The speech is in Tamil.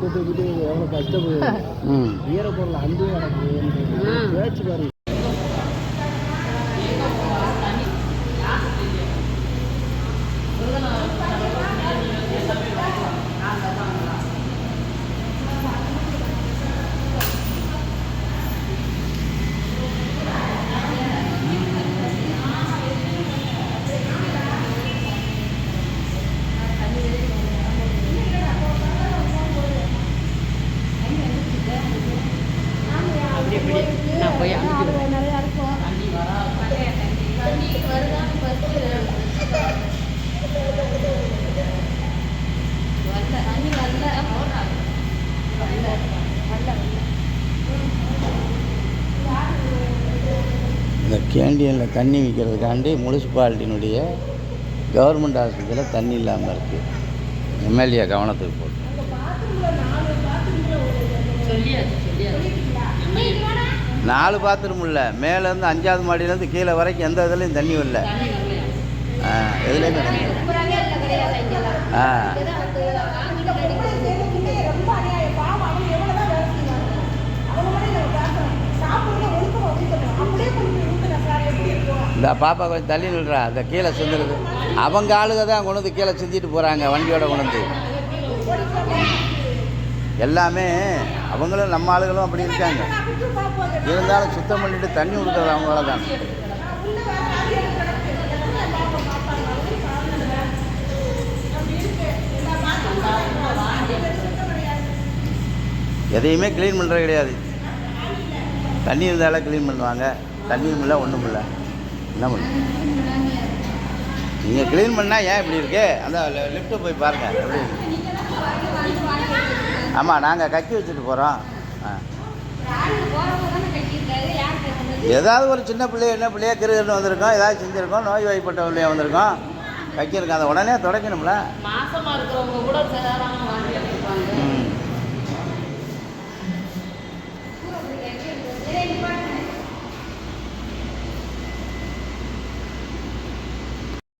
வீட்டை தூக்கிட்டு எவ்வளோ கஷ்டப்படுது. ஈர பொருள் அன்பே எனக்கு பேச்சு பாருங்க. நான் போய் நிறையா இருக்கும். இந்த கேண்டீனில் தண்ணி விற்கிறதுக்காண்டி முனிசிபாலிட்டியினுடைய கவர்மெண்ட் ஆஸ்பத்திரியில் தண்ணி இல்லாமல் இருக்குது. எம்எல்ஏ கவனத்துக்கு போட்டு 4 பாத்ரூம் இல்லை, மேலேருந்து 5வது மாடியிலேருந்து கீழே வரைக்கும் எந்த இதுலேயும் தண்ணி வரல. எதுலேயுமே தண்ணி இந்த பாப்பா கொஞ்சம் தள்ளி நில்றா, அந்த கீழே சிந்துருது. அவங்க ஆளுங்க தான் கொண்டு வந்து கீழே சிந்திட்டு போகிறாங்க, வண்டியோட கொண்டு வந்து. எல்லாமே அவங்களும் நம்ம ஆளுகளும் அப்படி இருக்காங்க. இருந்தாலும் சுத்தம் பண்ணிட்டு தண்ணி கொடுக்குறது அவங்களால தான். எதையுமே க்ளீன் பண்ணுறது கிடையாது. தண்ணி இருந்தாலும் க்ளீன் பண்ணுவாங்க, தண்ணியும் இல்லை ஒன்றும் இல்லை. என்ன பண்ண நீங்கள் க்ளீன் பண்ணால் ஏன் இப்படி இருக்கு? அந்த லிஃப்ட்டை போய் பாருங்கள் எப்படி இருக்கு. ஆமாம், நாங்கள் கக்கி வச்சுட்டு போகிறோம். ஏதாவது ஒரு சின்ன பிள்ளைய என்ன பிள்ளையா கிருகிருன்னு வந்திருக்கோம், ஏதாவது செஞ்சுருக்கோம், நோய் வாய்ப்பட்ட பிள்ளையா வந்திருக்கோம், கக்கியிருக்கோம். அதை உடனே துடைக்கணும்ல. மாசமாக இருக்கிறவங்க கூட